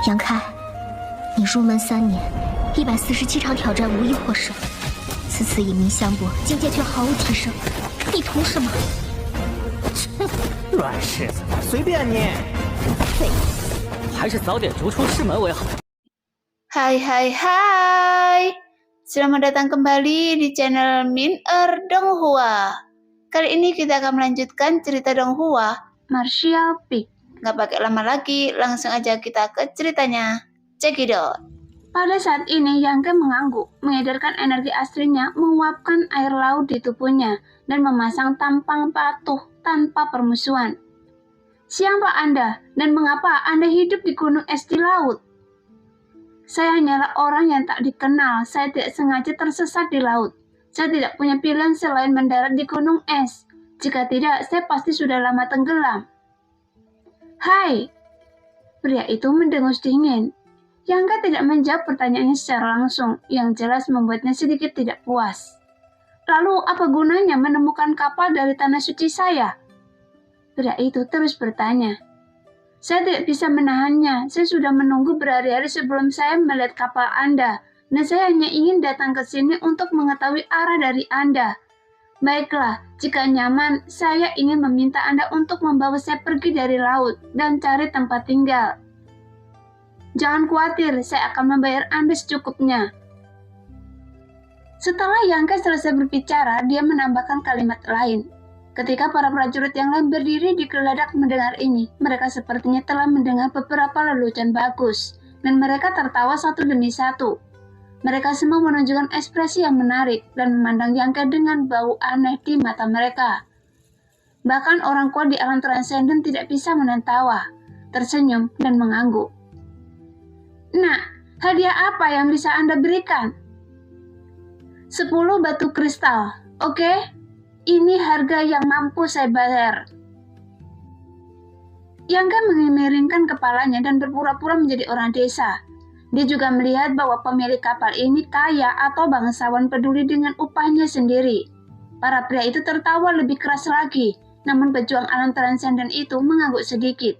杨开，你入门3年，147场挑战无一获胜，此次以名相搏，境界却毫无提升，你图什么？乱柿子，随便你。废物，还是早点逐出师门为好。Hai, selamat datang kembali di channel Min-er Donghua. Kali ini kita akan melanjutkan cerita Donghua, Martial Peak. Gak pakai lama lagi, langsung aja kita ke ceritanya. Check it out. Pada saat ini, Yang Ke mengangguk, mengedarkan energi aslinya, menguapkan air laut di tubuhnya, dan memasang tampang patuh tanpa permusuhan. Siapa Anda, dan mengapa Anda hidup di gunung es di laut? Saya hanyalah orang yang tak dikenal, saya tidak sengaja tersesat di laut. Saya tidak punya pilihan selain mendarat di gunung es. Jika tidak, saya pasti sudah lama tenggelam. Hai, pria itu mendengus dingin. Yang Ke tidak menjawab pertanyaannya secara langsung, yang jelas membuatnya sedikit tidak puas. Lalu apa gunanya menemukan kapal dari tanah suci saya? Pria itu terus bertanya. Saya tidak bisa menahannya, saya sudah menunggu berhari-hari sebelum saya melihat kapal Anda, dan saya hanya ingin datang ke sini untuk mengetahui arah dari Anda. Baiklah, jika nyaman, saya ingin meminta Anda untuk membawa saya pergi dari laut dan cari tempat tinggal. Jangan khawatir, saya akan membayar Anda secukupnya. Setelah Yang Ke selesai berbicara, dia menambahkan kalimat lain. Ketika para prajurit yang lain berdiri di geladak mendengar ini, mereka sepertinya telah mendengar beberapa lelucon bagus, dan mereka tertawa satu demi satu. Mereka semua menunjukkan ekspresi yang menarik dan memandang Yang Ke dengan bau aneh di mata mereka. Bahkan orang kuat di alam transenden tidak bisa menahan tawa, tersenyum, dan mengangguk. Nah, hadiah apa yang bisa Anda berikan? 10 batu kristal, oke? Ini harga yang mampu saya bayar. Yang Ke memiringkan kepalanya dan berpura-pura menjadi orang desa. Dia juga melihat bahwa pemilik kapal ini kaya atau bangsawan peduli dengan upahnya sendiri. Para pria itu tertawa lebih keras lagi, namun pejuang alam transenden itu mengangguk sedikit.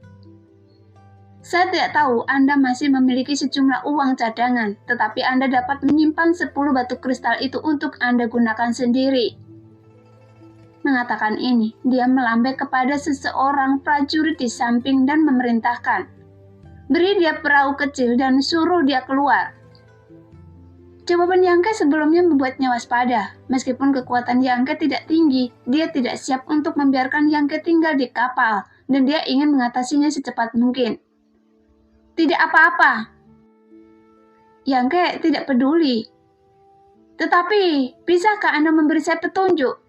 Saya tidak tahu Anda masih memiliki sejumlah uang cadangan, tetapi Anda dapat menyimpan 10 batu kristal itu untuk Anda gunakan sendiri. Mengatakan ini, dia melambai kepada seseorang prajurit di samping dan memerintahkan. Beri dia perahu kecil dan suruh dia keluar. Jawaban Yang Ke sebelumnya membuatnya waspada. Meskipun kekuatan Yang Ke tidak tinggi, dia tidak siap untuk membiarkan Yang Ke tinggal di kapal, dan dia ingin mengatasinya secepat mungkin. Tidak apa-apa. Yang Ke tidak peduli. Tetapi, bisakah Anda memberi saya petunjuk?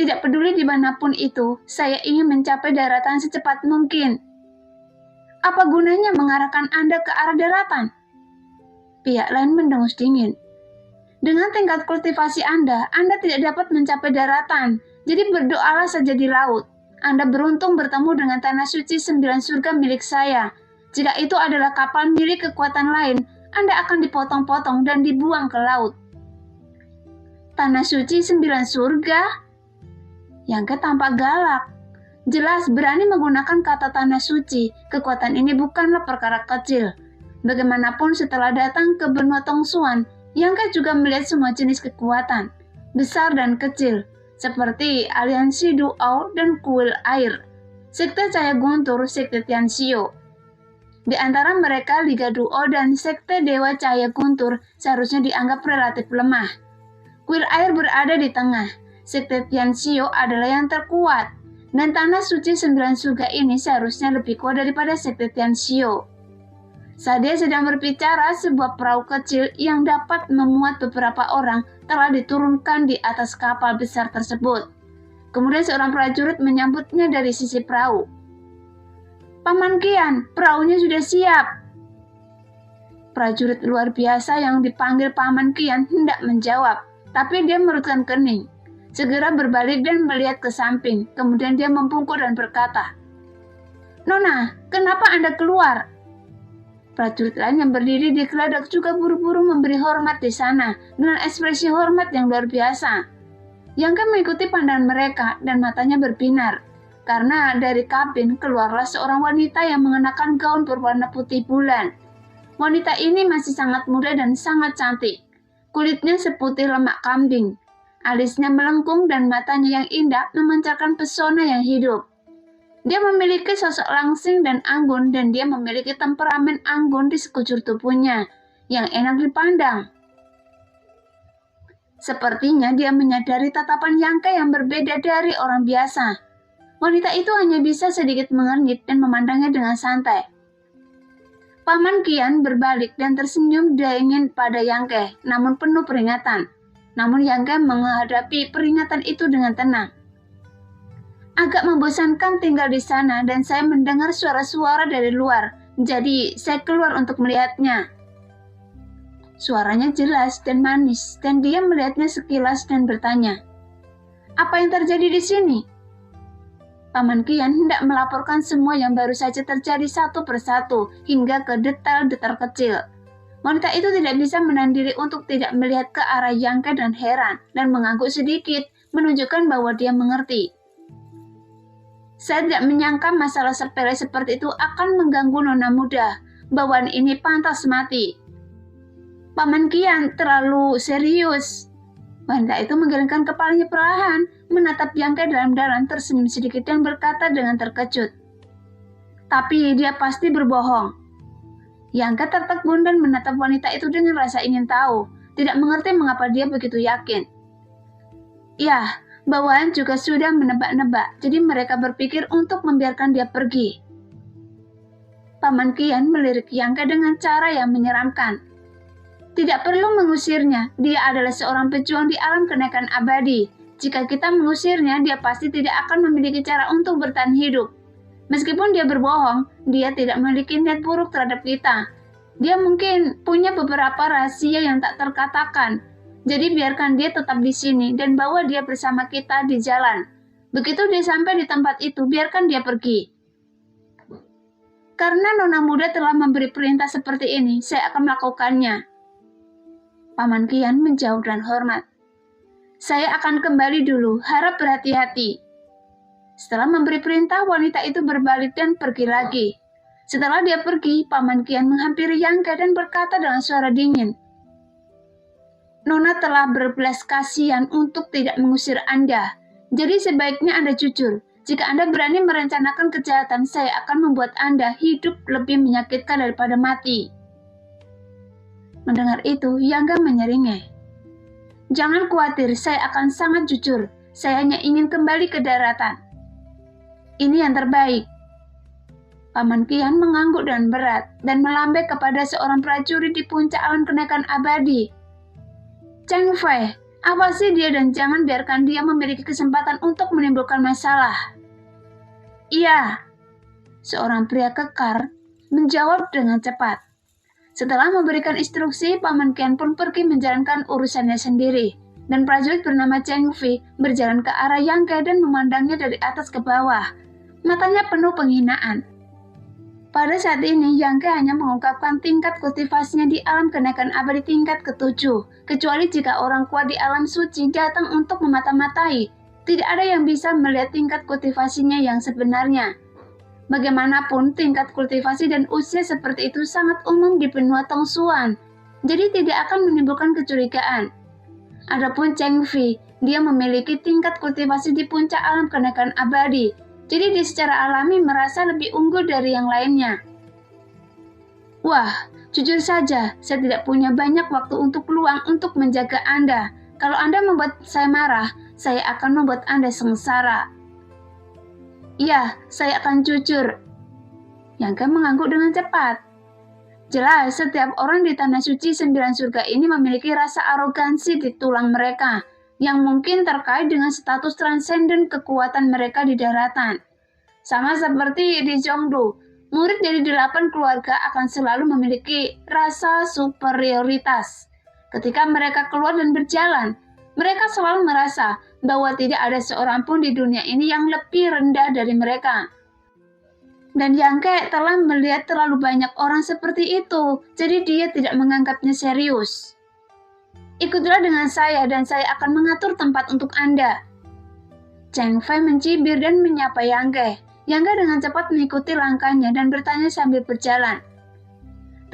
Tidak peduli dimanapun itu, saya ingin mencapai daratan secepat mungkin. Apa gunanya mengarahkan Anda ke arah daratan? Pihak lain mendengus dingin. Dengan tingkat kultivasi Anda tidak dapat mencapai daratan, jadi berdoalah saja di laut. Anda beruntung bertemu dengan tanah suci 9 surga milik saya. Jika itu adalah kapal milik kekuatan lain, Anda akan dipotong-potong dan dibuang ke laut. Tanah suci 9 surga? Yang Ke tampak galak. Jelas berani menggunakan kata tanah suci, kekuatan ini bukanlah perkara kecil. Bagaimanapun setelah datang ke benua Tongsuan, Yang Ke juga melihat semua jenis kekuatan, besar dan kecil, seperti aliansi Duo dan kuil air, sekte cahaya guntur, sekte Tianxiu. Di antara mereka, Liga Duo dan sekte Dewa Cahaya Guntur seharusnya dianggap relatif lemah. Kuil air berada di tengah, sekte Tianxiu adalah yang terkuat. Dan tanah suci 9 surga ini seharusnya lebih kuat daripada sekte Tianxiu. Saat dia sedang berbicara, sebuah perahu kecil yang dapat memuat beberapa orang telah diturunkan di atas kapal besar tersebut. Kemudian seorang prajurit menyambutnya dari sisi perahu. Paman Qian, perahunya sudah siap. Prajurit luar biasa yang dipanggil Paman Qian hendak menjawab, tapi dia merutkan kening. Segera berbalik dan melihat ke samping, kemudian dia membungkuk dan berkata, Nona, kenapa Anda keluar? Prajurit lain yang berdiri di geladak juga buru-buru memberi hormat di sana, dengan ekspresi hormat yang luar biasa. Yang Ke mengikuti pandangan mereka dan matanya berbinar, karena dari kabin keluarlah seorang wanita yang mengenakan gaun berwarna putih bulan. Wanita ini masih sangat muda dan sangat cantik. Kulitnya seputih lemak kambing. Alisnya melengkung dan matanya yang indah memancarkan pesona yang hidup. Dia memiliki sosok langsing dan anggun dan dia memiliki temperamen anggun di sekujur tubuhnya yang enak dipandang. Sepertinya dia menyadari tatapan Yang Ke yang berbeda dari orang biasa. Wanita itu hanya bisa sedikit mengernyit dan memandangnya dengan santai. Paman Qian berbalik dan tersenyum dingin pada Yang Ke, namun penuh peringatan. Namun Yang Ke menghadapi peringatan itu dengan tenang. Agak membosankan tinggal di sana dan saya mendengar suara-suara dari luar, jadi saya keluar untuk melihatnya. Suaranya jelas dan manis dan dia melihatnya sekilas dan bertanya, "Apa yang terjadi di sini?" Paman Qian hendak melaporkan semua yang baru saja terjadi satu persatu hingga ke detail-detail kecil. Wanita itu tidak bisa menahan diri untuk tidak melihat ke arah Yang Ke dan heran dan mengangguk sedikit, menunjukkan bahwa dia mengerti. Saya tidak menyangka masalah sepele seperti itu akan mengganggu nona muda. Bawaan ini pantas mati. Paman Qian terlalu serius. Wanita itu menggelengkan kepalanya perlahan, menatap Yang Ke dalam-dalam, tersenyum sedikit dan berkata dengan terkejut, "Tapi dia pasti berbohong." Yang Ke tertegun dan menatap wanita itu dengan rasa ingin tahu, tidak mengerti mengapa dia begitu yakin. Ya, bawaan juga sudah menebak-nebak, jadi mereka berpikir untuk membiarkan dia pergi. Paman Qian melirik Yang Ke dengan cara yang menyeramkan. Tidak perlu mengusirnya, dia adalah seorang pejuang di alam kenaikan abadi. Jika kita mengusirnya, dia pasti tidak akan memiliki cara untuk bertahan hidup. Meskipun dia berbohong, dia tidak memiliki niat buruk terhadap kita. Dia mungkin punya beberapa rahasia yang tak terkatakan. Jadi biarkan dia tetap di sini dan bawa dia bersama kita di jalan. Begitu dia sampai di tempat itu, biarkan dia pergi. Karena nona muda telah memberi perintah seperti ini, saya akan melakukannya. Paman Qian menjauh dan hormat. Saya akan kembali dulu, harap berhati-hati. Setelah memberi perintah, wanita itu berbalik dan pergi lagi. Setelah dia pergi, Paman Qian menghampiri Yang Ke dan berkata dengan suara dingin, "Nona telah berbelas kasihan untuk tidak mengusir Anda. Jadi sebaiknya Anda jujur. Jika Anda berani merencanakan kejahatan, saya akan membuat Anda hidup lebih menyakitkan daripada mati." Mendengar itu, Yang Ke menyeringai. "Jangan khawatir, saya akan sangat jujur. Saya hanya ingin kembali ke daratan. Ini yang terbaik." Paman Qian mengangguk dengan berat dan melambai kepada seorang prajurit di puncak alam kenaikan abadi. "Cheng Fei, awasi dia dan jangan biarkan dia memiliki kesempatan untuk menimbulkan masalah." "Iya," seorang pria kekar menjawab dengan cepat. Setelah memberikan instruksi, Paman Qian pun pergi menjalankan urusannya sendiri, dan prajurit bernama Cheng Fei berjalan ke arah Yang Ke dan memandangnya dari atas ke bawah. Matanya penuh penghinaan. Pada saat ini, Yang Ke hanya mengungkapkan tingkat kultivasinya di alam kenaikan abadi tingkat ke-7, kecuali jika orang kuat di alam suci datang untuk memata-matai. Tidak ada yang bisa melihat tingkat kultivasinya yang sebenarnya. Bagaimanapun, tingkat kultivasi dan usia seperti itu sangat umum di benua Tongsuan, jadi tidak akan menimbulkan kecurigaan. Adapun Cheng Fei, dia memiliki tingkat kultivasi di puncak alam kenaikan abadi, jadi dia secara alami merasa lebih unggul dari yang lainnya. "Wah, jujur saja, saya tidak punya banyak waktu untuk luang untuk menjaga Anda. Kalau Anda membuat saya marah, saya akan membuat Anda sengsara." "Ya, saya akan jujur." Yang Ke mengangguk dengan cepat. Jelas, setiap orang di Tanah Suci 9 surga ini memiliki rasa arogansi di tulang mereka, yang mungkin terkait dengan status transenden kekuatan mereka di daratan. Sama seperti di Zhongdu, murid dari 8 keluarga akan selalu memiliki rasa superioritas. Ketika mereka keluar dan berjalan, mereka selalu merasa bahwa tidak ada seorang pun di dunia ini yang lebih rendah dari mereka. Dan Yang Ke telah melihat terlalu banyak orang seperti itu, jadi dia tidak menganggapnya serius. "Ikutlah dengan saya dan saya akan mengatur tempat untuk Anda." Cheng Fei mencibir dan menyapa Yang Ke. Yang Ke dengan cepat mengikuti langkahnya dan bertanya sambil berjalan,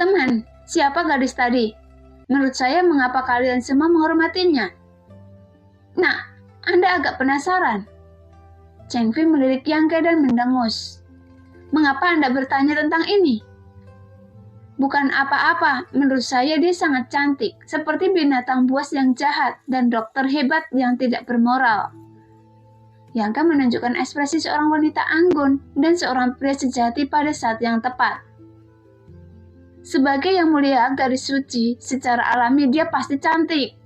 "Teman, Siapa gadis tadi? Menurut saya, mengapa kalian semua menghormatinya? Nah, Anda agak penasaran. Cheng Fei melirik Yang Ke dan mendengus. Mengapa Anda bertanya tentang ini? Bukan apa-apa, menurut saya dia sangat cantik, seperti binatang buas yang jahat dan dokter hebat yang tidak bermoral. Yang Ke menunjukkan ekspresi seorang wanita anggun dan seorang pria sejati pada saat yang tepat. Sebagai yang mulia garis suci, secara alami dia pasti cantik.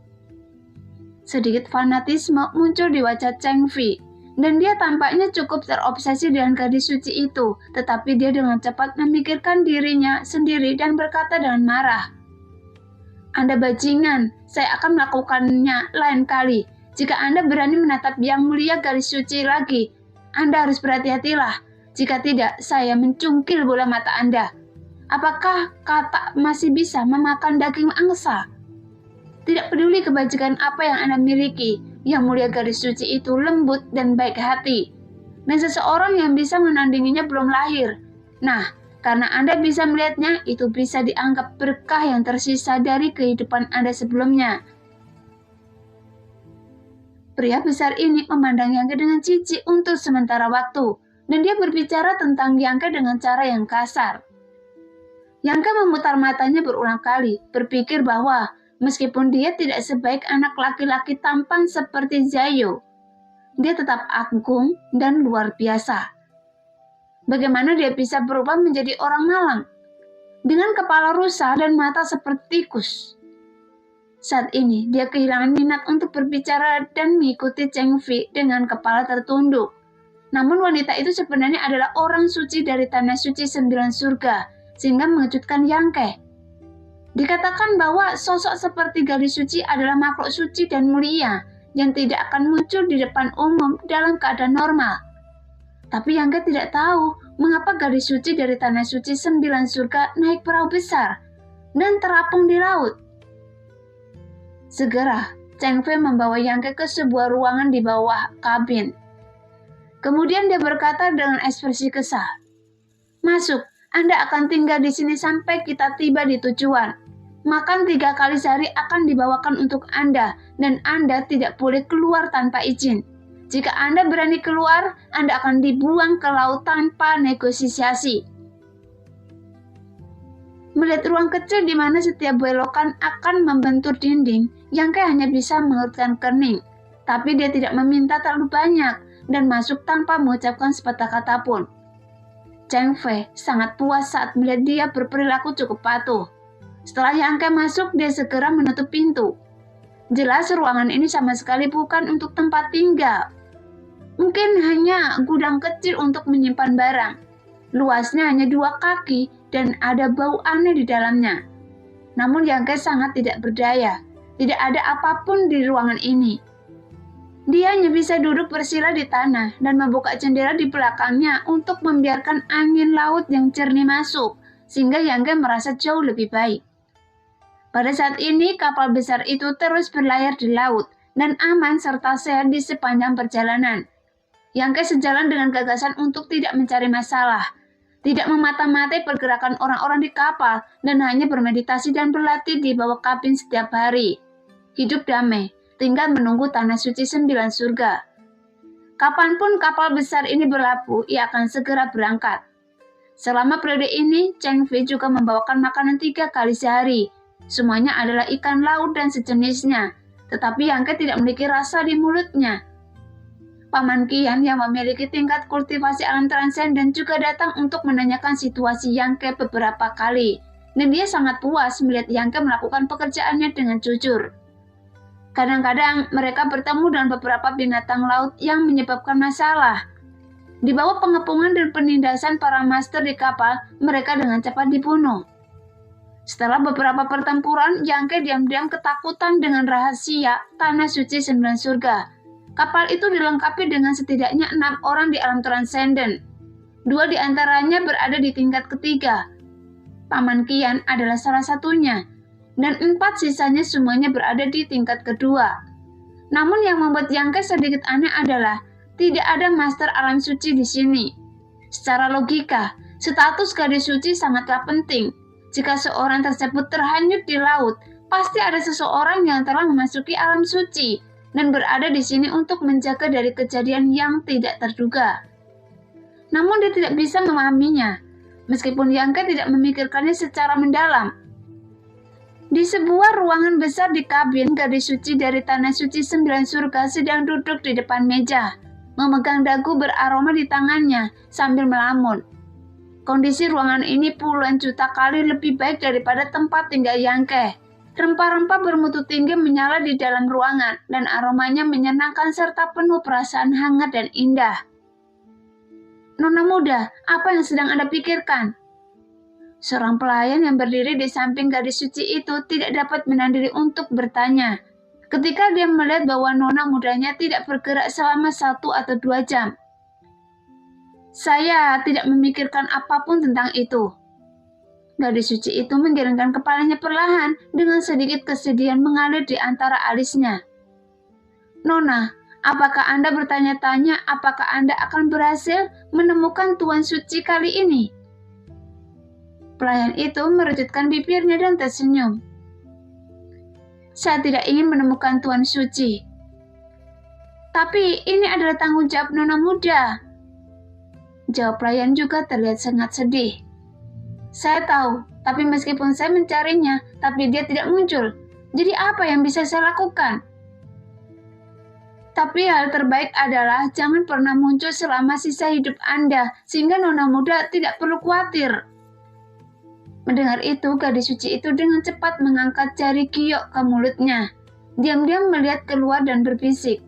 Sedikit fanatisme muncul di wajah Cheng Fei, dan dia tampaknya cukup terobsesi dengan gadis suci itu, tetapi dia dengan cepat memikirkan dirinya sendiri dan berkata dengan marah, Anda bajingan, saya akan melakukannya lain kali. Jika Anda berani menatap yang mulia garis suci lagi, Anda harus berhati-hatilah. Jika tidak, saya mencungkil bola mata Anda. Apakah kata masih bisa memakan daging angsa? Tidak peduli kebajikan apa yang Anda miliki, yang mulia garis suci itu lembut dan baik hati. Dan seseorang yang bisa menandinginya belum lahir. Nah, karena Anda bisa melihatnya, itu bisa dianggap berkah yang tersisa dari kehidupan Anda sebelumnya. Pria besar ini memandang Yang Ke dengan jijik untuk sementara waktu, dan dia berbicara tentang Yang Ke dengan cara yang kasar. Yang Ke memutar matanya berulang kali, berpikir bahwa meskipun dia tidak sebaik anak laki-laki tampan seperti Zayo, dia tetap agung dan luar biasa. Bagaimana dia bisa berubah menjadi orang malang, dengan kepala rusa dan mata seperti tikus? Saat ini, dia kehilangan minat untuk berbicara dan mengikuti Cheng Fei dengan kepala tertunduk. Namun wanita itu sebenarnya adalah orang suci dari tanah suci 9 surga, sehingga mengejutkan Yang Ke. Dikatakan bahwa sosok seperti gadis suci adalah makhluk suci dan mulia yang tidak akan muncul di depan umum dalam keadaan normal. Tapi Yang Ke tidak tahu mengapa gadis suci dari tanah suci 9 surga naik perahu besar dan terapung di laut. Segera, Cheng Fei membawa Yang Ke ke sebuah ruangan di bawah kabin. Kemudian dia berkata dengan ekspresi kesal, "Masuk, Anda akan tinggal di sini sampai kita tiba di tujuan. Makan 3 kali sehari akan dibawakan untuk Anda, dan Anda tidak boleh keluar tanpa izin. Jika Anda berani keluar, Anda akan dibuang ke laut tanpa negosiasi." Melihat ruang kecil di mana setiap belokan akan membentur dinding, Yang Ke hanya bisa mengerutkan kening. Tapi dia tidak meminta terlalu banyak dan masuk tanpa mengucapkan sepatah kata pun. Cheng Fei sangat puas saat melihat dia berperilaku cukup patuh. Setelah Yang Ke masuk, dia segera menutup pintu. Jelas ruangan ini sama sekali bukan untuk tempat tinggal. Mungkin hanya gudang kecil untuk menyimpan barang. Luasnya hanya 2 kaki dan ada bau aneh di dalamnya. Namun Yang Ke sangat tidak berdaya. Tidak ada apapun di ruangan ini. Dia hanya bisa duduk bersila di tanah dan membuka jendela di belakangnya untuk membiarkan angin laut yang jernih masuk, sehingga Yang Ke merasa jauh lebih baik. Pada saat ini, kapal besar itu terus berlayar di laut dan aman serta sehat di sepanjang perjalanan. Yang Ke sejalan dengan gagasan untuk tidak mencari masalah, tidak memata-matai pergerakan orang-orang di kapal, dan hanya bermeditasi dan berlatih di bawah kabin setiap hari. Hidup damai, tinggal menunggu tanah suci 9 surga. Kapanpun kapal besar ini berlabuh, ia akan segera berangkat. Selama periode ini, Cheng Fei juga membawakan makanan 3 kali sehari. Semuanya adalah ikan laut dan sejenisnya, tetapi Yang Ke tidak memiliki rasa di mulutnya. Paman Qian yang memiliki tingkat kultivasi alam transenden juga datang untuk menanyakan situasi Yang Ke beberapa kali, dan dia sangat puas melihat Yang Ke melakukan pekerjaannya dengan jujur. Kadang-kadang mereka bertemu dengan beberapa binatang laut yang menyebabkan masalah. Di bawah pengepungan dan penindasan para master di kapal, mereka dengan cepat dibunuh. Setelah beberapa pertempuran, Yang Ke diam-diam ketakutan dengan rahasia tanah suci 9 surga. Kapal itu dilengkapi dengan setidaknya 6 orang di alam transenden. 2 di antaranya berada di tingkat ketiga. Paman Qian adalah salah satunya, dan 4 sisanya semuanya berada di tingkat kedua. Namun yang membuat Yang Ke sedikit aneh adalah tidak ada master alam suci di sini. Secara logika, status gadis suci sangatlah penting. Jika seorang tersebut terhanyut di laut, pasti ada seseorang yang telah memasuki alam suci dan berada di sini untuk menjaga dari kejadian yang tidak terduga. Namun dia tidak bisa memahaminya, meskipun Yangke tidak memikirkannya secara mendalam. Di sebuah ruangan besar di kabin, gadis suci dari Tanah Suci 9 Surga sedang duduk di depan meja, memegang dagu beraroma di tangannya sambil melamun. Kondisi ruangan ini puluhan juta kali lebih baik daripada tempat tinggal Yangke. Rempah-rempah bermutu tinggi menyala di dalam ruangan dan aromanya menyenangkan serta penuh perasaan hangat dan indah. Nona muda, apa yang sedang Anda pikirkan? Seorang pelayan yang berdiri di samping gadis suci itu tidak dapat menahan diri untuk bertanya. Ketika dia melihat bahwa nona mudanya tidak bergerak selama 1 atau 2 jam. Saya tidak memikirkan apapun tentang itu. Gadis suci itu menggelengkan kepalanya perlahan dengan sedikit kesedihan mengalir di antara alisnya. Nona, apakah Anda bertanya-tanya apakah Anda akan berhasil menemukan Tuan Suci kali ini? Pelayan itu merejutkan bibirnya dan tersenyum. Saya tidak ingin menemukan Tuan Suci. Tapi ini adalah tanggung jawab nona muda. Jawab pelayan juga terlihat sangat sedih. Saya tahu, tapi meskipun saya mencarinya, tapi dia tidak muncul. Jadi apa yang bisa saya lakukan? Tapi hal terbaik adalah jangan pernah muncul selama sisa hidup Anda, sehingga nona muda tidak perlu khawatir. Mendengar itu, gadis suci itu dengan cepat mengangkat jari giok ke mulutnya. Diam-diam melihat keluar dan berbisik.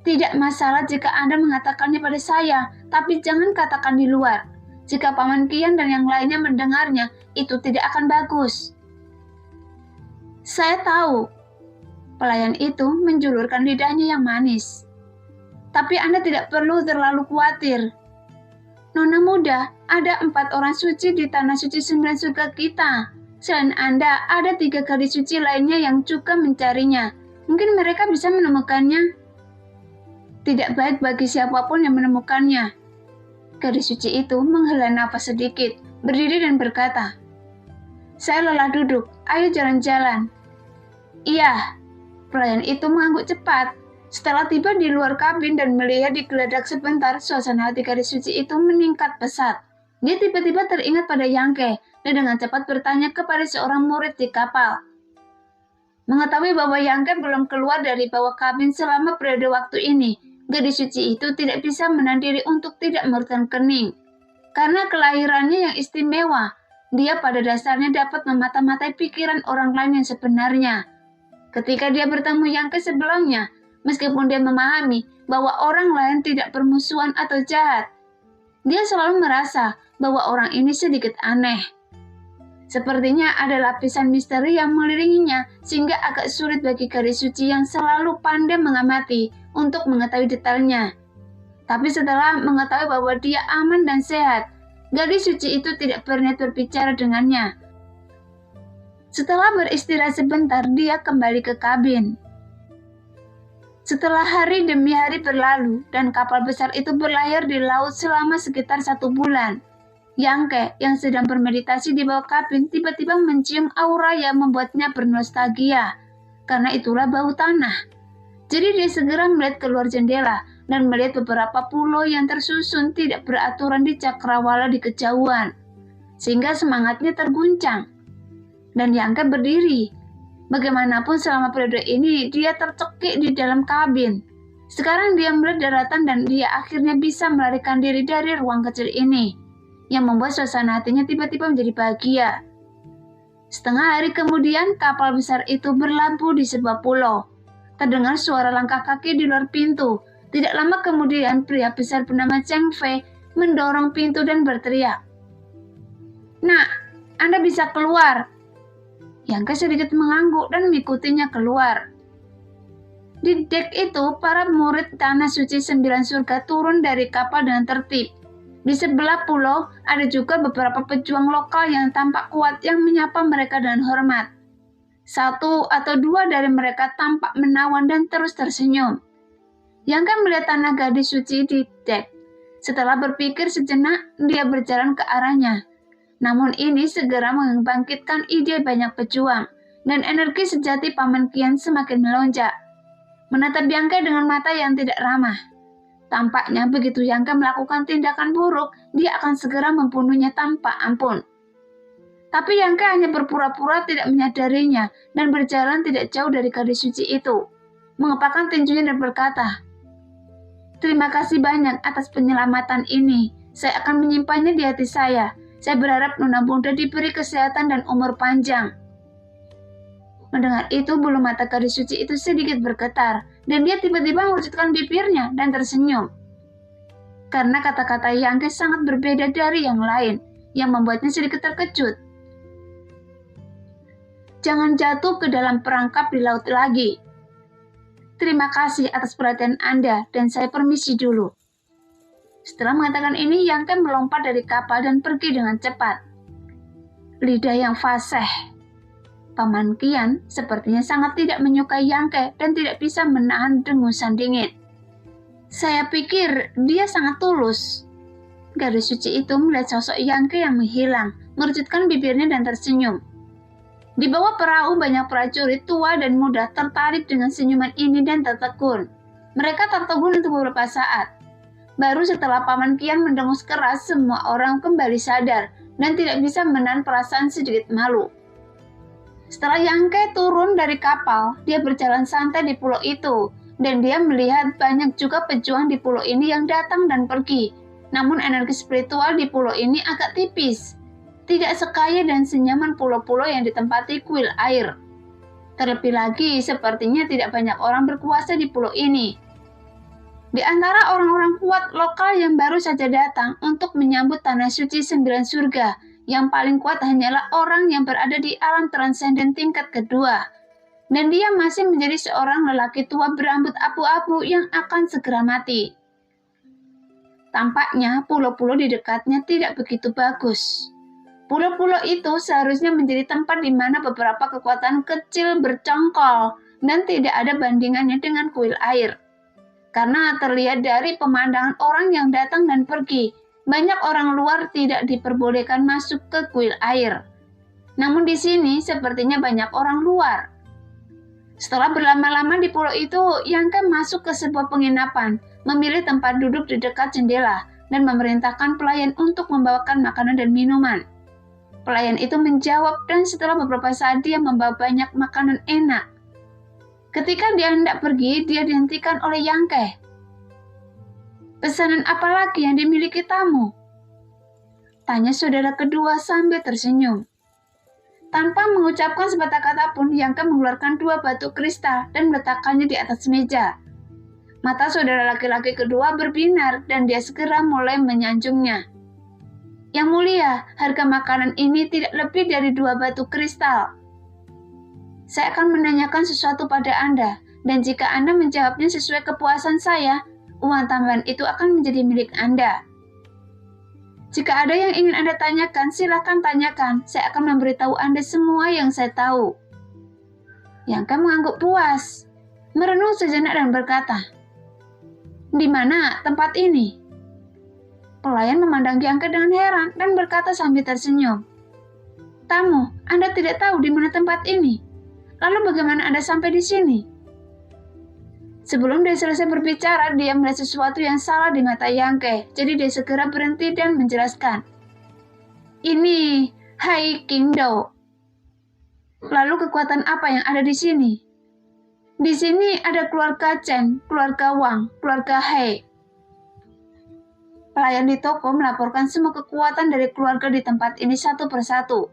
Tidak masalah jika Anda mengatakannya pada saya, tapi jangan katakan di luar. Jika Paman Kian dan yang lainnya mendengarnya, itu tidak akan bagus. Saya tahu. Pelayan itu menjulurkan lidahnya yang manis. Tapi Anda tidak perlu terlalu khawatir. Nona muda, ada 4 orang suci di Tanah Suci 9 Surga kita. Selain Anda, ada 3 gadis suci lainnya yang juga mencarinya. Mungkin mereka bisa menemukannya. Tidak baik bagi siapapun yang menemukannya. Gadis suci itu menghela nafas sedikit, berdiri dan berkata, Saya lelah duduk, ayo jalan-jalan. Iya, pelayan itu mengangguk cepat. Setelah tiba di luar kabin dan melihat digeledak sebentar, suasana hati gadis suci itu meningkat pesat. Dia tiba-tiba teringat pada Yangke dan dengan cepat bertanya kepada seorang murid di kapal. Mengetahui bahwa Yangke belum keluar dari bawah kabin selama periode waktu ini, gadis suci itu tidak bisa menahan diri untuk tidak menurutkan kening. Karena kelahirannya yang istimewa, dia pada dasarnya dapat memata-matai pikiran orang lain yang sebenarnya. Ketika dia bertemu Yangke sebelumnya, meskipun dia memahami bahwa orang lain tidak bermusuhan atau jahat, dia selalu merasa bahwa orang ini sedikit aneh. Sepertinya ada lapisan misteri yang mengelilinginya sehingga agak sulit bagi gadis suci yang selalu pandai mengamati untuk mengetahui detailnya. Tapi setelah mengetahui bahwa dia aman dan sehat, gadis suci itu tidak berniat berbicara dengannya. Setelah beristirahat sebentar, dia kembali ke kabin. Setelah hari demi hari berlalu dan kapal besar itu berlayar di laut selama sekitar 1 bulan, Yangke yang sedang bermeditasi di bawah kabin tiba-tiba mencium aura yang membuatnya bernostalgia, karena itulah bau tanah. Jadi dia segera melihat keluar jendela dan melihat beberapa pulau yang tersusun tidak beraturan di cakrawala di kejauhan, sehingga semangatnya terguncang. Dan Yangke berdiri. Bagaimanapun selama periode ini dia tercekik di dalam kabin. Sekarang dia melihat daratan dan dia akhirnya bisa melarikan diri dari ruang kecil ini, yang membuat suasana hatinya tiba-tiba menjadi bahagia. Setengah hari kemudian, kapal besar itu berlabuh di sebuah pulau. Terdengar suara langkah kaki di luar pintu. Tidak lama kemudian, pria besar bernama Cheng Fei mendorong pintu dan berteriak, "Nak, Anda bisa keluar." Yangke sedikit mengangguk dan mengikutinya keluar. Di dek itu, para murid Tanah Suci 9 Surga turun dari kapal dengan tertib. Di sebelah pulau, ada juga beberapa pejuang lokal yang tampak kuat yang menyapa mereka dengan hormat. 1 atau 2 dari mereka tampak menawan dan terus tersenyum. Yangke melihat tanah gadis suci di dek. Setelah berpikir sejenak, dia berjalan ke arahnya. Namun ini segera membangkitkan ide banyak pejuang, dan energi sejati Paman Qian semakin melonjak. Menatap Yang Ke dengan mata yang tidak ramah. Tampaknya begitu Yang Ke melakukan tindakan buruk, dia akan segera membunuhnya tanpa ampun. Tapi Yang Ke hanya berpura-pura tidak menyadarinya dan berjalan tidak jauh dari gadis suci itu, mengepakkan tinjunya dan berkata, "Terima kasih banyak atas penyelamatan ini. Saya akan menyimpannya di hati saya. Saya berharap Nona Muda diberi kesehatan dan umur panjang." Mendengar itu, bulu mata gadis suci itu sedikit bergetar, dan dia tiba-tiba mengerutkan bibirnya dan tersenyum. Karena kata-kata Yang Ke sangat berbeda dari yang lain, yang membuatnya sedikit terkejut. "Jangan jatuh ke dalam perangkap di laut lagi. Terima kasih atas perhatian Anda, dan saya permisi dulu." Setelah mengatakan ini, Yang Ke melompat dari kapal dan pergi dengan cepat. Lidah yang fasih. Paman Qian sepertinya sangat tidak menyukai Yang Ke dan tidak bisa menahan dengusan dingin. "Saya pikir dia sangat tulus." Gadis suci itu melihat sosok Yang Ke yang menghilang, mengerutkan bibirnya dan tersenyum. Di bawah perahu banyak prajurit tua dan muda tertarik dengan senyuman ini dan tertegun. Mereka tertegun untuk beberapa saat. Baru setelah Paman Qian mendengus keras, semua orang kembali sadar dan tidak bisa menahan perasaan sedikit malu. Setelah Yang Ke turun dari kapal, dia berjalan santai di pulau itu, dan dia melihat banyak juga pejuang di pulau ini yang datang dan pergi. Namun energi spiritual di pulau ini agak tipis, tidak sekaya dan senyaman pulau-pulau yang ditempati kuil air. Terlebih lagi, sepertinya tidak banyak orang berkuasa di pulau ini. Di antara orang-orang kuat lokal yang baru saja datang untuk menyambut Tanah Suci 9 Surga, yang paling kuat hanyalah orang yang berada di alam transenden tingkat kedua. Dan dia masih menjadi seorang lelaki tua berambut abu-abu yang akan segera mati. Tampaknya pulau-pulau di dekatnya tidak begitu bagus. Pulau-pulau itu seharusnya menjadi tempat di mana beberapa kekuatan kecil bercongkol dan tidak ada bandingannya dengan kuil air. Karena terlihat dari pemandangan orang yang datang dan pergi, banyak orang luar tidak diperbolehkan masuk ke kuil air. Namun di sini sepertinya banyak orang luar. Setelah berlama-lama di pulau itu, Yang Ke masuk ke sebuah penginapan, memilih tempat duduk di dekat jendela, dan memerintahkan pelayan untuk membawakan makanan dan minuman. Pelayan itu menjawab, dan setelah beberapa saat dia membawa banyak makanan enak. Ketika dia hendak pergi, dia dihentikan oleh Yang Ke. "Pesanan apa lagi yang dimiliki tamu?" tanya saudara kedua sambil tersenyum. Tanpa mengucapkan sepatah kata pun, Yang Ke mengeluarkan 2 batu kristal dan meletakkannya di atas meja. Mata saudara laki-laki kedua berbinar dan dia segera mulai menyanjungnya. "Yang mulia, harga makanan ini tidak lebih dari 2 batu kristal. Saya akan menanyakan sesuatu pada Anda, dan jika Anda menjawabnya sesuai kepuasan saya, uang tambahan itu akan menjadi milik Anda. Jika ada yang ingin Anda tanyakan, silakan tanyakan. Saya akan memberitahu Anda semua yang saya tahu." Yang Ke mengangguk puas, merenung sejenak dan berkata, "Di mana tempat ini?" Pelayan memandang Yang Ke dengan heran dan berkata sambil tersenyum, "Tamu, Anda tidak tahu di mana tempat ini? Lalu bagaimana Anda sampai di sini?" Sebelum dia selesai berbicara, dia melihat sesuatu yang salah di mata Yang Ke, jadi dia segera berhenti dan menjelaskan, "Ini Hai Qingdao. Lalu kekuatan apa yang ada di sini? Di sini ada keluarga Chen, keluarga Wang, keluarga Hai." Pelayan di toko melaporkan semua kekuatan dari keluarga di tempat ini satu persatu.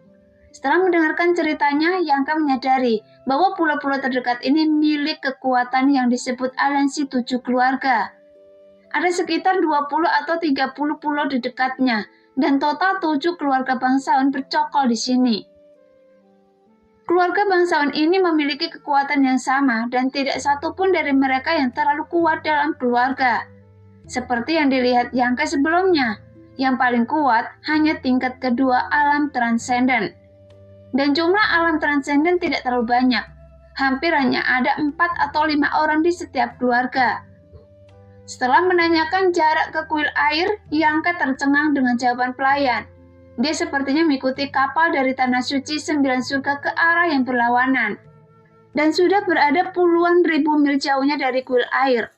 Setelah mendengarkan ceritanya, Yang Ke menyadari bahwa pulau-pulau terdekat ini milik kekuatan yang disebut aliansi 7 keluarga. Ada sekitar 20 atau 30 pulau di dekatnya, dan total 7 keluarga bangsawan bercokol di sini. Keluarga bangsawan ini memiliki kekuatan yang sama, dan tidak satu pun dari mereka yang terlalu kuat dalam keluarga. Seperti yang dilihat Yang Ke sebelumnya, yang paling kuat hanya tingkat kedua alam transenden. Dan jumlah alam transenden tidak terlalu banyak. Hampir hanya ada 4 atau 5 orang di setiap keluarga. Setelah menanyakan jarak ke kuil air, Yang Ke tercengang dengan jawaban pelayan. Dia sepertinya mengikuti kapal dari Tanah Suci 9 surga ke arah yang berlawanan. Dan sudah berada puluhan ribu mil jauhnya dari kuil air.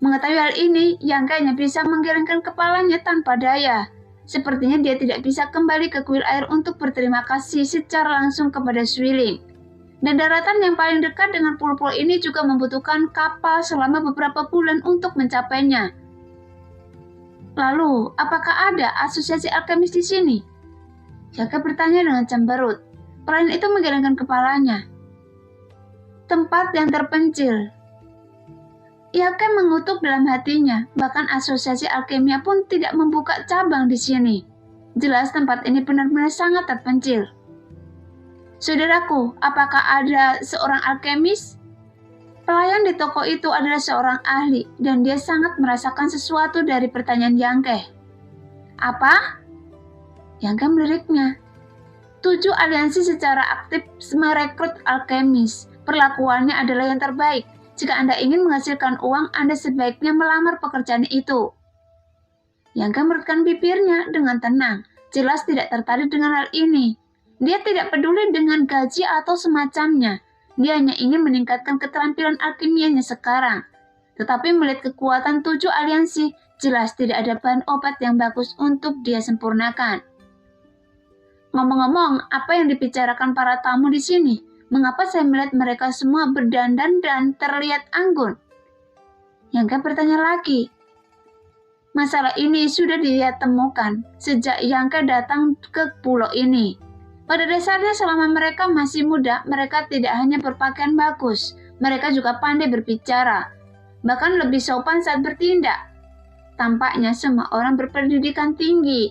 Mengetahui hal ini, Yang hanya bisa menggelengkan kepalanya tanpa daya. Sepertinya dia tidak bisa kembali ke kuil air untuk berterima kasih secara langsung kepada Suiling. Dan daratan yang paling dekat dengan pulau-pulau ini juga membutuhkan kapal selama beberapa bulan untuk mencapainya. Lalu, apakah ada asosiasi alkemis di sini? Yaka bertanya dengan cemberut. Pelayan itu menggelengkan kepalanya. Tempat yang terpencil. Yaka mengutuk dalam hatinya, bahkan asosiasi alkemia pun tidak membuka cabang di sini. Jelas tempat ini benar-benar sangat terpencil. Saudaraku, apakah ada seorang alkemis? Pelayan di toko itu adalah seorang ahli, dan dia sangat merasakan sesuatu dari pertanyaan Yangke. Apa? Yangke meliriknya. 7 aliansi secara aktif merekrut alkemis. Perlakuannya adalah yang terbaik. Jika Anda ingin menghasilkan uang, Anda sebaiknya melamar pekerjaan itu. Yangke merutkan bibirnya dengan tenang. Jelas tidak tertarik dengan hal ini. Dia tidak peduli dengan gaji atau semacamnya. Dia hanya ingin meningkatkan keterampilan alkimianya sekarang. Tetapi melihat kekuatan 7 aliansi, jelas tidak ada bahan obat yang bagus untuk dia sempurnakan. Ngomong-ngomong, apa yang dibicarakan para tamu di sini? Mengapa saya melihat mereka semua berdandan dan terlihat anggun? Yangka bertanya lagi. Masalah ini sudah dia temukan sejak Yangka datang ke pulau ini. Pada dasarnya selama mereka masih muda, mereka tidak hanya berpakaian bagus, mereka juga pandai berbicara, bahkan lebih sopan saat bertindak. Tampaknya semua orang berpendidikan tinggi,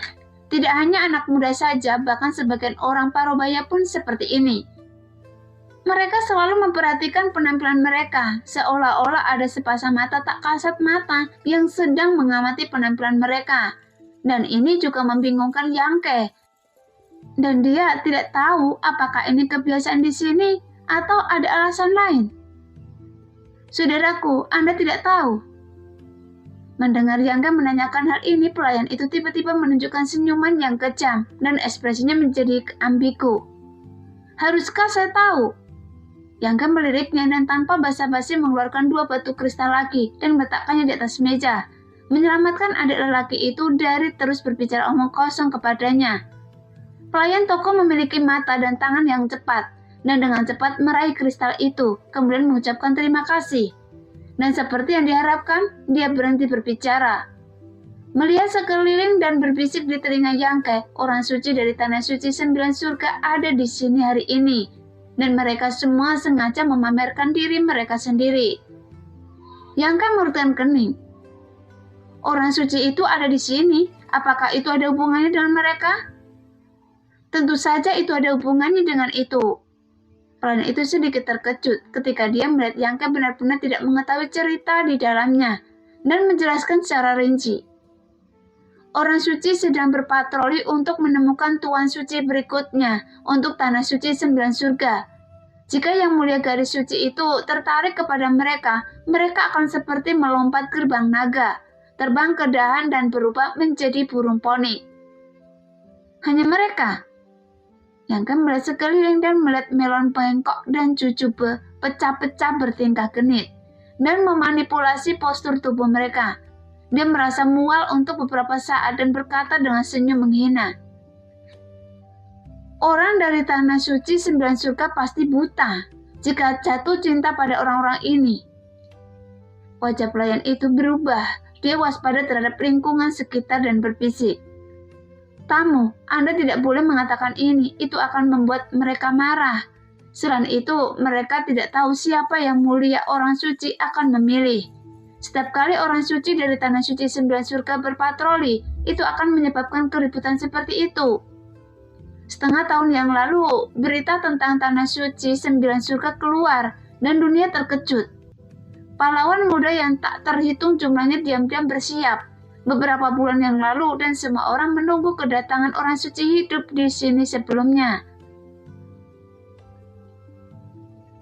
tidak hanya anak muda saja, bahkan sebagian orang Parubaya pun seperti ini. Mereka selalu memperhatikan penampilan mereka, seolah-olah ada sepasang mata tak kasat mata yang sedang mengamati penampilan mereka. Dan ini juga membingungkan Yangke. Dan dia tidak tahu apakah ini kebiasaan di sini atau ada alasan lain. Saudaraku, Anda tidak tahu. Mendengar Yangga menanyakan hal ini, pelayan itu tiba-tiba menunjukkan senyuman yang kejam dan ekspresinya menjadi ambigu. Haruskah saya tahu? Yangga meliriknya dan tanpa basa-basi mengeluarkan 2 batu kristal lagi dan meletakkannya di atas meja, menyelamatkan adik lelaki itu dari terus berbicara omong kosong kepadanya. Pelayan toko memiliki mata dan tangan yang cepat, dan dengan cepat meraih kristal itu, kemudian mengucapkan terima kasih. Dan seperti yang diharapkan, dia berhenti berbicara. Melihat sekeliling dan berbisik di telinga Yangke, orang suci dari Tanah Suci 9 surga ada di sini hari ini, dan mereka semua sengaja memamerkan diri mereka sendiri. Yangke merutkan kening. Orang suci itu ada di sini, apakah itu ada hubungannya dengan mereka? Tentu saja itu ada hubungannya dengan itu. Pelayan itu sedikit terkejut ketika dia melihat Yangke benar-benar tidak mengetahui cerita di dalamnya dan menjelaskan secara rinci. Orang suci sedang berpatroli untuk menemukan tuan suci berikutnya untuk Tanah Suci 9 surga. Jika yang mulia garis suci itu tertarik kepada mereka, mereka akan seperti melompat gerbang naga, terbang ke dahan dan berubah menjadi burung poni. Hanya mereka. Yangka melihat sekeliling dan melihat melon bengkok dan cucu pecah-pecah bertingkah genit dan memanipulasi postur tubuh mereka. Dia merasa mual untuk beberapa saat dan berkata dengan senyum menghina. Orang dari Tanah Suci 9 surga pasti buta jika jatuh cinta pada orang-orang ini. Wajah pelayan itu berubah. Dia waspada terhadap lingkungan sekitar dan berbisik. Tamu, Anda tidak boleh mengatakan ini, itu akan membuat mereka marah. Selain itu, mereka tidak tahu siapa yang mulia orang suci akan memilih. Setiap kali orang suci dari Tanah Suci 9 surga berpatroli, itu akan menyebabkan keributan seperti itu. Setengah tahun yang lalu, berita tentang Tanah Suci 9 surga keluar, dan dunia terkejut. Pahlawan muda yang tak terhitung jumlahnya diam-diam bersiap. Beberapa bulan yang lalu dan semua orang menunggu kedatangan orang suci hidup di sini sebelumnya.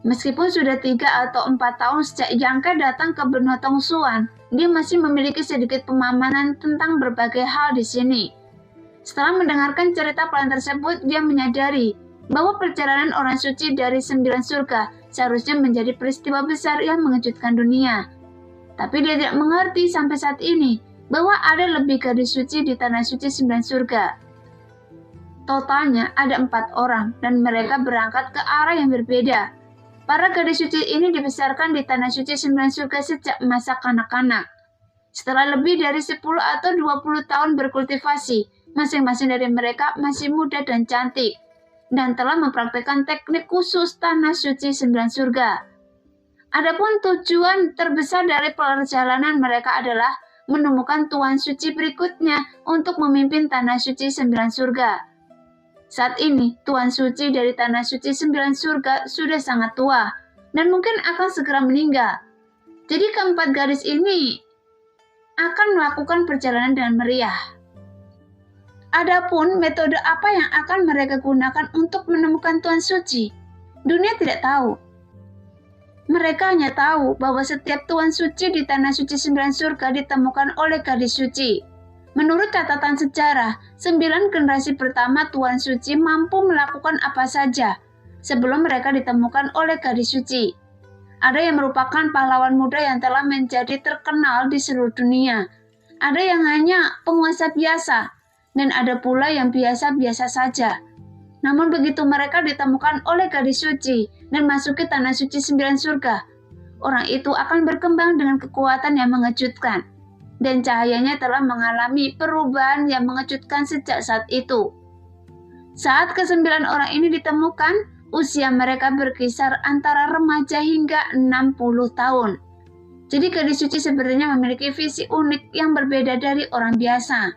Meskipun sudah 3 atau 4 tahun sejak Yangka datang ke benua Tongsuan, dia masih memiliki sedikit pemahaman tentang berbagai hal di sini. Setelah mendengarkan cerita pelan tersebut, dia menyadari bahwa perjalanan orang suci dari 9 surga seharusnya menjadi peristiwa besar yang mengejutkan dunia. Tapi dia tidak mengerti sampai saat ini bahwa ada lebih gadis suci di tanah suci 9 surga. Totalnya ada 4 orang dan mereka berangkat ke arah yang berbeda. Para gadis suci ini dibesarkan di tanah suci 9 surga sejak masa kanak-kanak. Setelah lebih dari 10 atau 20 tahun berkultivasi, masing-masing dari mereka masih muda dan cantik, dan telah mempraktikkan teknik khusus tanah suci 9 surga. Adapun tujuan terbesar dari perjalanan mereka adalah menemukan Tuan Suci berikutnya untuk memimpin tanah suci 9 surga. Saat ini, Tuan Suci dari tanah suci 9 surga sudah sangat tua dan mungkin akan segera meninggal. Jadi keempat gadis ini akan melakukan perjalanan dengan meriah. Adapun metode apa yang akan mereka gunakan untuk menemukan Tuan Suci, dunia tidak tahu. Mereka hanya tahu bahwa setiap Tuan Suci di tanah suci 9 surga ditemukan oleh gadis suci. Menurut catatan sejarah, 9 generasi pertama Tuan Suci mampu melakukan apa saja sebelum mereka ditemukan oleh gadis suci. Ada yang merupakan pahlawan muda yang telah menjadi terkenal di seluruh dunia. Ada yang hanya penguasa biasa, dan ada pula yang biasa-biasa saja. Namun begitu mereka ditemukan oleh gadis suci dan masuki tanah suci 9 surga, orang itu akan berkembang dengan kekuatan yang mengejutkan. Dan cahayanya telah mengalami perubahan yang mengejutkan sejak saat itu. Saat ke-9 orang ini ditemukan, usia mereka berkisar antara remaja hingga 60 tahun. Jadi gadis suci sebenarnya memiliki visi unik yang berbeda dari orang biasa.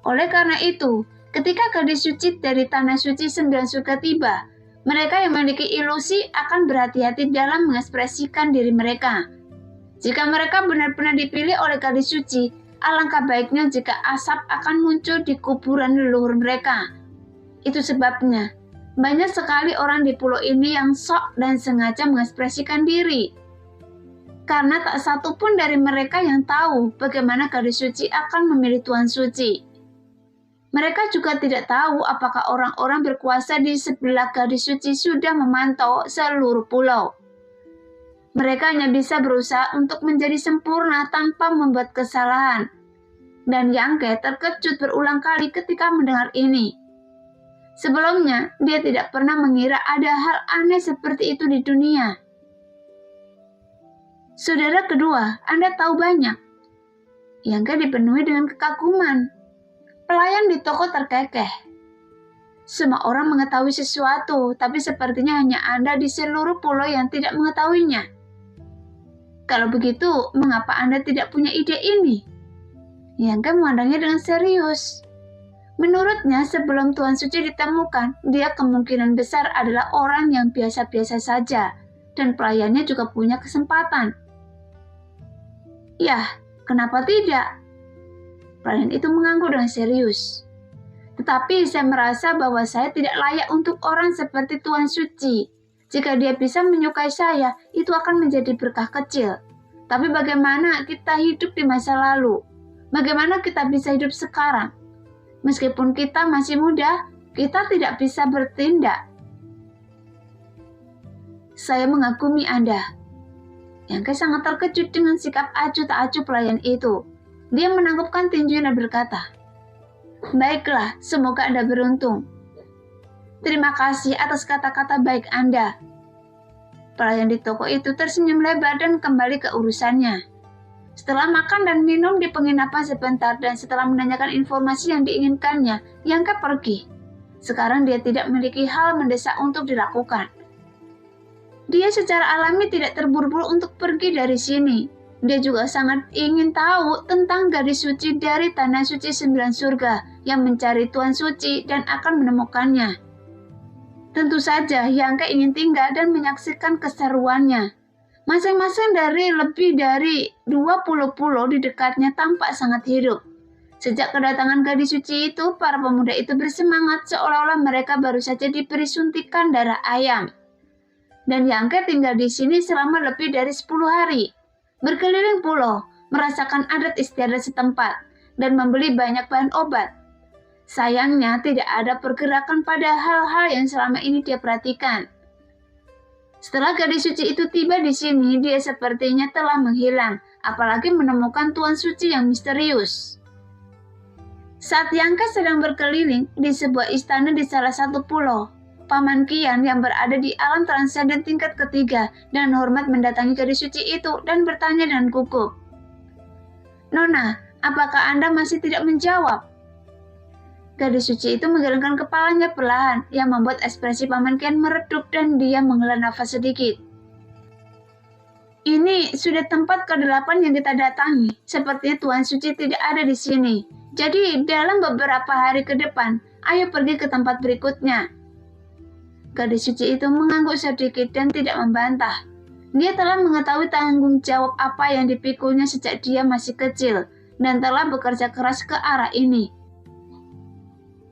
Oleh karena itu, ketika gadis suci dari tanah suci 9 surga tiba, mereka yang memiliki ilusi akan berhati-hati dalam mengekspresikan diri mereka. Jika mereka benar-benar dipilih oleh gadis suci, alangkah baiknya jika asap akan muncul di kuburan leluhur mereka. Itu sebabnya, banyak sekali orang di pulau ini yang sok dan sengaja mengekspresikan diri. Karena tak satu pun dari mereka yang tahu bagaimana gadis suci akan memilih Tuan Suci. Mereka juga tidak tahu apakah orang-orang berkuasa di sebelah gadis suci sudah memantau seluruh pulau. Mereka hanya bisa berusaha untuk menjadi sempurna tanpa membuat kesalahan. Dan Yangke terkejut berulang kali ketika mendengar ini. Sebelumnya, dia tidak pernah mengira ada hal aneh seperti itu di dunia. Saudara kedua, Anda tahu banyak. Yangke dipenuhi dengan kekaguman. Pelayan di toko terkekeh. Semua orang mengetahui sesuatu, tapi sepertinya hanya Anda di seluruh pulau yang tidak mengetahuinya. Kalau begitu, mengapa Anda tidak punya ide ini? Yangke memandangnya dengan serius. Menurutnya, sebelum Tuan Suci ditemukan, dia kemungkinan besar adalah orang yang biasa-biasa saja, dan pelayannya juga punya kesempatan. Yah, kenapa tidak? Pelayan itu mengangguk dengan serius. Tetapi saya merasa bahwa saya tidak layak untuk orang seperti Tuan Suci. Jika dia bisa menyukai saya, itu akan menjadi berkah kecil. Tapi bagaimana kita hidup di masa lalu? Bagaimana kita bisa hidup sekarang? Meskipun kita masih muda, kita tidak bisa bertindak. Saya mengagumi Anda. Yangke sangat terkejut dengan sikap acuh tak acuh pelayan itu. Dia menangkupkan tinjunya dan berkata, "Baiklah, semoga Anda beruntung. Terima kasih atas kata-kata baik Anda." Pelayan di toko itu tersenyum lebar dan kembali ke urusannya. Setelah makan dan minum di penginapan sebentar dan setelah menanyakan informasi yang diinginkannya, Yangke pergi. Sekarang dia tidak memiliki hal mendesak untuk dilakukan. Dia secara alami tidak terburu-buru untuk pergi dari sini. Dia juga sangat ingin tahu tentang gadis suci dari tanah suci 9 surga yang mencari Tuan Suci dan akan menemukannya. Tentu saja Yangke ingin tinggal dan menyaksikan keseruannya. Masing-masing dari lebih dari 20 pulau di dekatnya tampak sangat hidup. Sejak kedatangan gadis suci itu, para pemuda itu bersemangat seolah-olah mereka baru saja diberi suntikan darah ayam. Dan Yangke tinggal di sini selama lebih dari 10 hari. Berkeliling pulau, merasakan adat istiadat setempat, dan membeli banyak bahan obat. Sayangnya tidak ada pergerakan pada hal-hal yang selama ini dia perhatikan. Setelah gadis suci itu tiba di sini, dia sepertinya telah menghilang, apalagi menemukan Tuan Suci yang misterius. Saat Yangka sedang berkeliling di sebuah istana di salah satu pulau, Paman Qian yang berada di alam transenden tingkat ketiga dan hormat mendatangi gadis suci itu dan bertanya dengan gugup. "Nona, apakah Anda masih tidak menjawab?" Gadis suci itu menggelengkan kepalanya perlahan, yang membuat ekspresi Paman Qian meredup dan dia menghela nafas sedikit. "Ini sudah tempat ke-8 yang kita datangi. Sepertinya Tuan Suci tidak ada di sini. Jadi dalam beberapa hari ke depan, ayo pergi ke tempat berikutnya." Gadis suci itu mengangguk sedikit dan tidak membantah. Dia telah mengetahui tanggung jawab apa yang dipikulnya sejak dia masih kecil dan telah bekerja keras ke arah ini.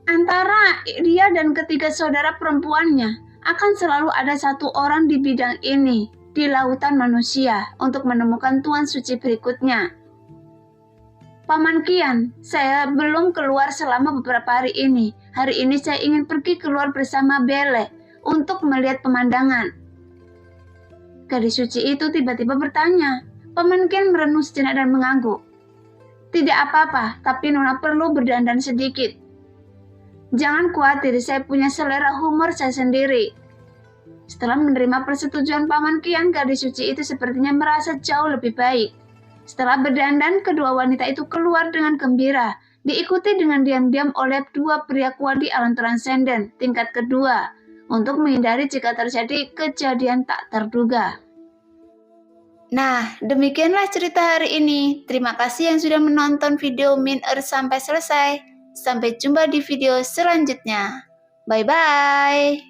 Antara dia dan ketiga saudara perempuannya akan selalu ada satu orang di bidang ini di lautan manusia untuk menemukan Tuan Suci berikutnya. "Paman Qian, saya belum keluar selama beberapa hari ini. Hari ini saya ingin pergi keluar bersama Belle untuk melihat pemandangan." Gadis suci itu tiba-tiba bertanya. Paman Qian merenung sejenak dan mengangguk. "Tidak apa-apa, tapi Nona perlu berdandan sedikit." "Jangan khawatir, saya punya selera humor saya sendiri." Setelah menerima persetujuan Paman Qian, gadis suci itu sepertinya merasa jauh lebih baik. Setelah berdandan, kedua wanita itu keluar dengan gembira, diikuti dengan diam-diam oleh dua pria kuat di alam transenden tingkat kedua, untuk menghindari jika terjadi kejadian tak terduga. Nah, demikianlah cerita hari ini. Terima kasih yang sudah menonton video Min Earth sampai selesai. Sampai jumpa di video selanjutnya. Bye-bye.